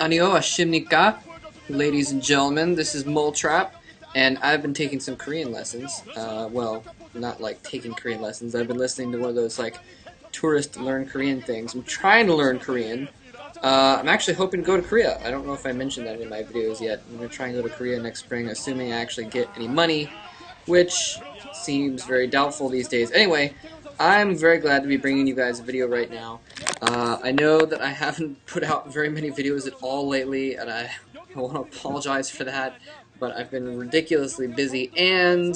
Annyeong Ashimnika, ladies and gentlemen, this is Mole Trap, and I've been taking some Korean lessons. Well, not like taking Korean lessons, I've been listening to one of those like tourist learn Korean things. I'm trying to learn Korean. I'm actually hoping to go to Korea. I don't know if I mentioned that in my videos yet. I'm going to try and go to Korea next spring, assuming I actually get any money, which seems very doubtful these days. Anyway, I'm very glad to be bringing you guys a video right now. I know that I haven't put out very many videos at all lately, and I want to apologize for that, but I've been ridiculously busy and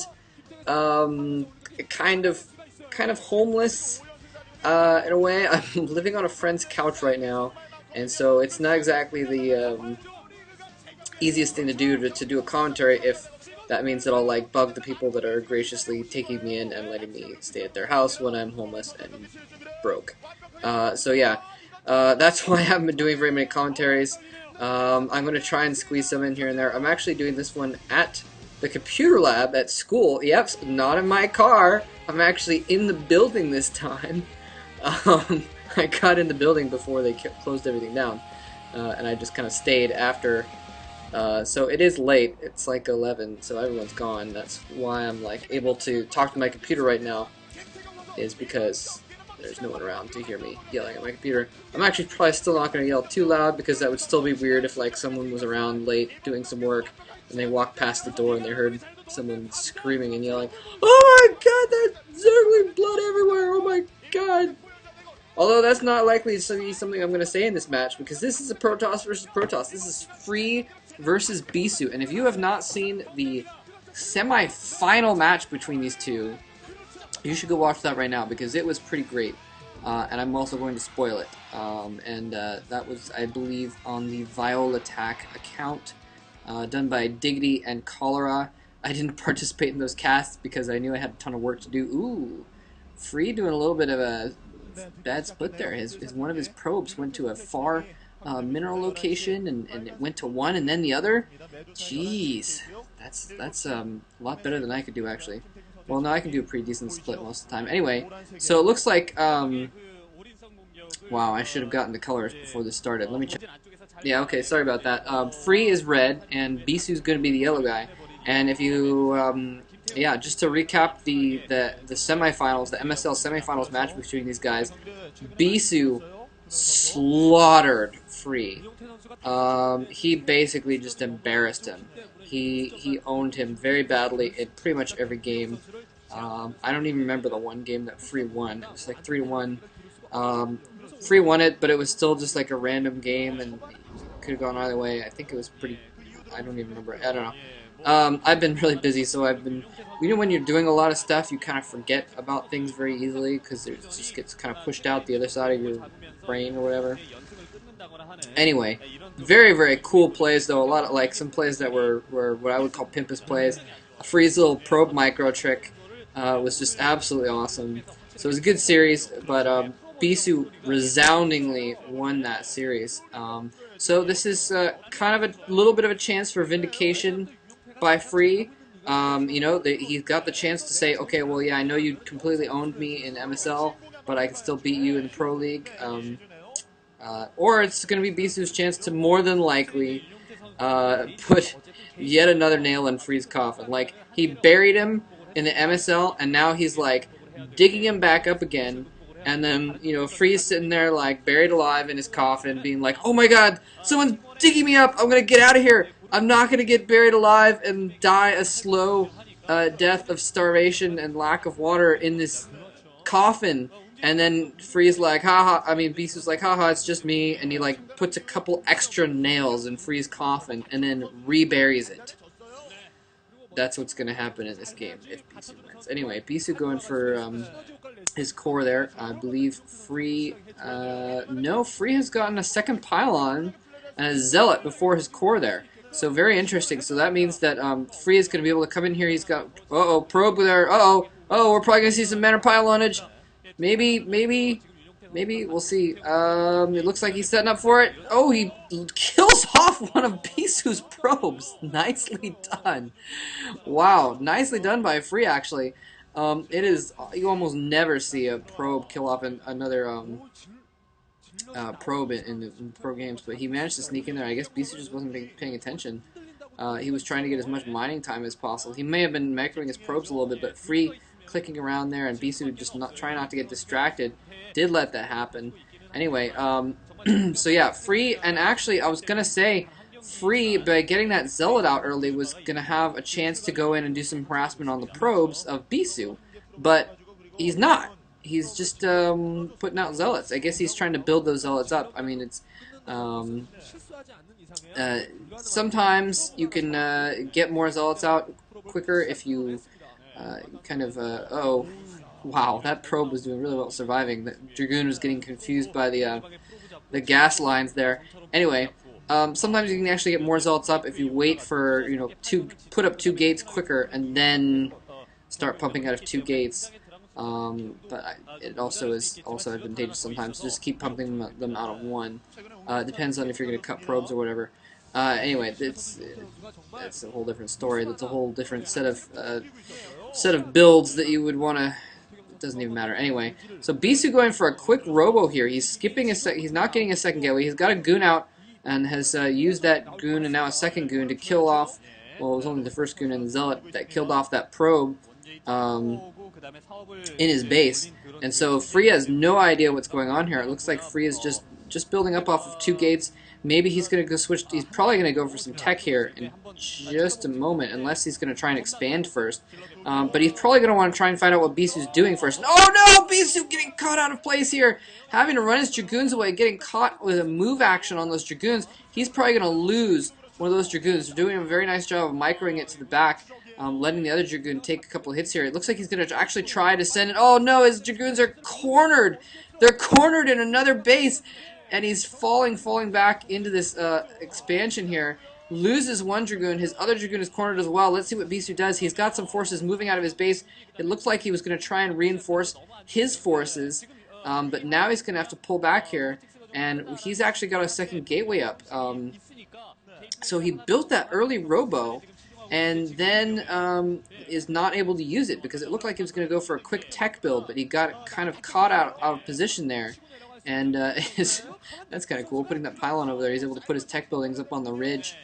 kind of homeless in a way. I'm living on a friend's couch right now, and so it's not exactly the easiest thing to do a commentary if that means that I'll like bug the people that are graciously taking me in and letting me stay at their house when I'm homeless and broke. So yeah, that's why I haven't been doing very many commentaries. I'm going to try and squeeze some in here and there. I'm actually doing this one at the computer lab at school. Yep, not in my car. I'm actually in the building this time. I got in the building before they closed everything down, and I just kind of stayed after. So it is late. It's like 11, so everyone's gone. That's why I'm like able to talk to my computer right now, is because there's no one around to hear me yelling at my computer. I'm actually probably still not going to yell too loud because that would still be weird if like someone was around late doing some work and they walked past the door and they heard someone screaming and yelling, "Oh my god, there's zergling blood everywhere, oh my god!" Although that's not likely to be something I'm going to say in this match, because this is a Protoss versus Protoss. This is Free versus Bisu. And if you have not seen the semi-final match between these two, you should go watch that right now, because it was pretty great. And I'm also going to spoil it. That was, I believe, on the Viola Attack account, done by Diggity and Cholera. I didn't participate in those casts because I knew I had a ton of work to do. Ooh, Free doing a little bit of a bad split there. One of his probes went to a far mineral location, and it went to one and then the other. Jeez, that's a lot better than I could do, actually. Well, no, I can do a pretty decent split most of the time. Anyway, so it looks like wow, I should have gotten the colors before this started. Let me check. Yeah, okay, sorry about that. Free is red and Bisu's going to be the yellow guy. And if you yeah, just to recap the semifinals, the MSL semifinals match between these guys, Bisu slaughtered Free. He basically just embarrassed him. He owned him very badly in pretty much every game. I don't even remember the one game that Free won. It was like 3-1. Free won it, but it was still just like a random game, and could have gone either way. I think it was pretty. I don't even remember. I don't know. I've been really busy, so I've been. You know, when you're doing a lot of stuff, you kind of forget about things very easily because it just gets kind of pushed out the other side of your brain or whatever. Anyway, very, very cool plays, though. A lot of, like, some plays that were what I would call pimpus plays. Free's little probe micro trick was just absolutely awesome. So it was a good series, but Bisu resoundingly won that series. So this is kind of a little bit of a chance for vindication by Free. You know, he got the chance to say, okay, well, yeah, I know you completely owned me in MSL, but I can still beat you in Pro League. Or it's going to be Bisu's chance to more than likely put yet another nail in Free's coffin. Like, he buried him in the MSL, and now he's, like, digging him back up again. And then, you know, Free's sitting there, like, buried alive in his coffin, being like, oh my god, someone's digging me up, I'm going to get out of here. I'm not going to get buried alive and die a slow death of starvation and lack of water in this coffin. And then Free's like, haha, I mean, Bisu's like, haha, it's just me. And he, like, puts a couple extra nails in Free's coffin and then reburies it. That's what's going to happen in this game if Bisu wins. Anyway, Bisu going for his core there. I believe Free, no, Free has gotten a second pylon and a zealot before his core there. So very interesting. So that means that Free is going to be able to come in here. He's got, uh-oh, probe there. Uh-oh, we're probably going to see some mana pylonage. Maybe, we'll see. It looks like he's setting up for it. Oh, he kills off one of Bisu's probes. Nicely done. Wow, nicely done by Free, actually. It is, you almost never see a probe kill off another probe in the pro games, but he managed to sneak in there. I guess Bisu just wasn't paying attention. He was trying to get as much mining time as possible. He may have been microing his probes a little bit, but Free clicking around there and Bisu just trying not to get distracted did let that happen. Anyway, so yeah, Free, and actually I was going to say, Free, by getting that Zealot out early, was going to have a chance to go in and do some harassment on the probes of Bisu, but he's not. He's just putting out Zealots. I guess he's trying to build those Zealots up. I mean, it's sometimes you can get more Zealots out quicker if you kind of, oh, wow, that probe was doing really well surviving. The Dragoon was getting confused by the gas lines there. Anyway, sometimes you can actually get more Zealots up if you wait for, you know, put up 2 gates quicker and then start pumping out of 2 gates. But it also is advantageous sometimes to just keep pumping them out of 1. It depends on if you're going to cut probes or whatever. Anyway, that's a whole different story. That's a whole different set of builds that you would want to. It doesn't even matter. Anyway, so Bisu going for a quick robo here. He's skipping he's not getting a second gateway. He's got a goon out and has used that goon and now a second goon to kill off. Well, it was only the first goon and the Zealot that killed off that probe in his base. And so Free has no idea what's going on here. It looks like Free is just building up off of 2 gates. Maybe he's going to go switch. He's probably going to go for some tech here in just a moment, unless he's going to try and expand first. But he's probably going to want to try and find out what Bisu's doing first. Oh no! Bisu getting caught out of place here. Having to run his Dragoons away, getting caught with a move action on those Dragoons. He's probably going to lose one of those Dragoons. They're doing a very nice job of microing it to the back. Letting the other Dragoon take a couple of hits here. It looks like he's going to actually try to send it. Oh no, his Dragoons are cornered. They're cornered in another base. And he's falling back into this expansion here. Loses one Dragoon. His other Dragoon is cornered as well. Let's see what Bisu does. He's got some forces moving out of his base. It looks like he was going to try and reinforce his forces. But now he's going to have to pull back here. And he's actually got a second gateway up. So he built that early robo. And then is not able to use it because it looked like he was going to go for a quick tech build, but he got kind of caught out of position there. And that's kind of cool, putting that pylon over there. He's able to put his tech buildings up on the ridge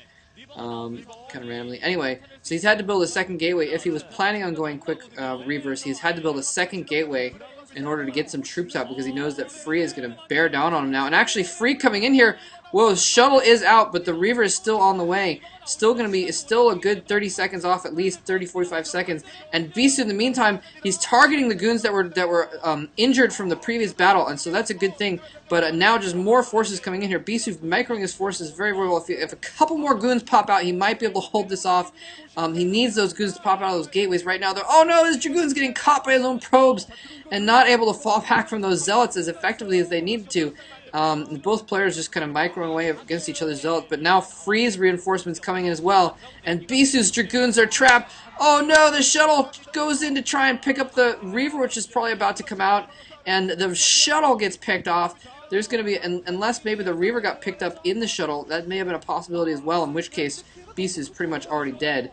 kind of randomly. Anyway, so he's had to build a second gateway. If he was planning on going quick reverse, he's had to build a second gateway in order to get some troops out because he knows that Free is going to bear down on him now. And actually, Free coming in here. Whoa, shuttle is out, but the Reaver is still on the way. Still going to be, still a good 30 seconds off, at least 30, 45 seconds. And Bisu, in the meantime, he's targeting the goons that were injured from the previous battle, and so that's a good thing. But now just more forces coming in here. Bisu microing his forces very, very well. If a couple more goons pop out, he might be able to hold this off. He needs those goons to pop out of those gateways right now. Oh no, his Dragoon's getting caught by his own probes and not able to fall back from those Zealots as effectively as they needed to. Both players just kind of microing away against each other's Zealots, but now Free's reinforcements coming in as well, and Bisu's Dragoons are trapped. Oh no, the shuttle goes in to try and pick up the Reaver, which is probably about to come out, and the shuttle gets picked off. There's going to be, unless maybe the Reaver got picked up in the shuttle, that may have been a possibility as well, in which case Bisu's pretty much already dead.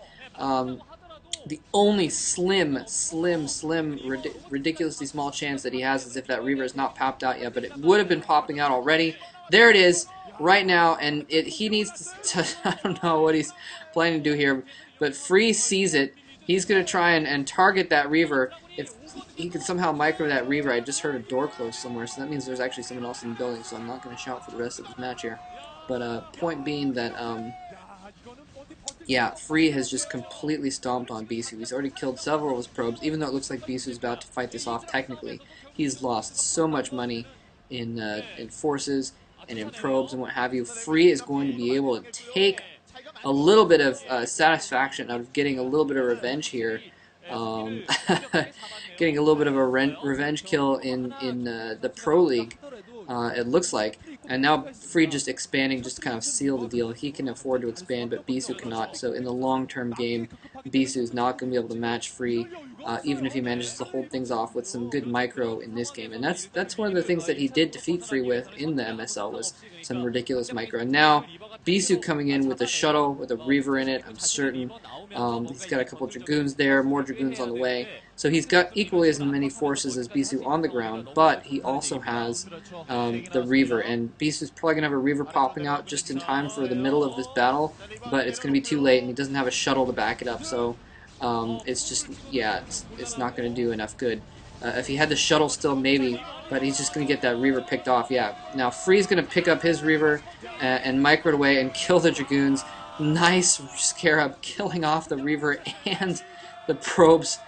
The only slim, ridiculously small chance that he has is if that Reaver is not popped out yet, but it would have been popping out already. There it is, right now, and he needs to I don't know what he's planning to do here, but Free sees it. He's going to try and target that Reaver. If he can somehow micro that Reaver, I just heard a door close somewhere, so that means there's actually someone else in the building, so I'm not going to shout for the rest of this match here. But point being that, yeah, Free has just completely stomped on Bisu. He's already killed several of his probes, even though it looks like Bisu is about to fight this off technically. He's lost so much money in forces and in probes and what have you. Free is going to be able to take a little bit of satisfaction out of getting a little bit of revenge here. Getting a little bit of a revenge kill in the Pro League, it looks like. And now Free just expanding just kind of sealed the deal. He can afford to expand, but Bisu cannot. So in the long-term game, Bisu is not going to be able to match Free, even if he manages to hold things off with some good micro in this game. And that's one of the things that he did defeat Free with in the MSL was some ridiculous micro. And now Bisu coming in with a shuttle with a Reaver in it, I'm certain. He's got a couple Dragoons there, more Dragoons on the way. So he's got equally as many forces as Bisu on the ground, but he also has the Reaver, and Bisu's probably going to have a Reaver popping out just in time for the middle of this battle, but it's going to be too late, and he doesn't have a shuttle to back it up, so it's just, yeah, it's not going to do enough good. If he had the shuttle still, maybe, but he's just going to get that Reaver picked off, yeah. Now, Free's going to pick up his Reaver and micro it away and kill the Dragoons. Nice Scarab killing off the Reaver and the probes.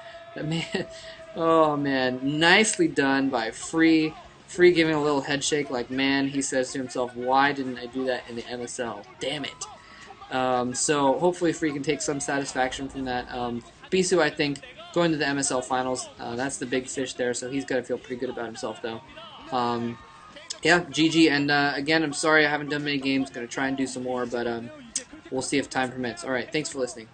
Man, oh, man. Nicely done by Free. Free giving a little head shake like, man, he says to himself, why didn't I do that in the MSL? Damn it. So hopefully Free can take some satisfaction from that. Bisu, I think, going to the MSL finals, that's the big fish there, so he's got to feel pretty good about himself, though. Yeah, GG, and again, I'm sorry I haven't done many games, going to try and do some more, but we'll see if time permits. Alright, thanks for listening.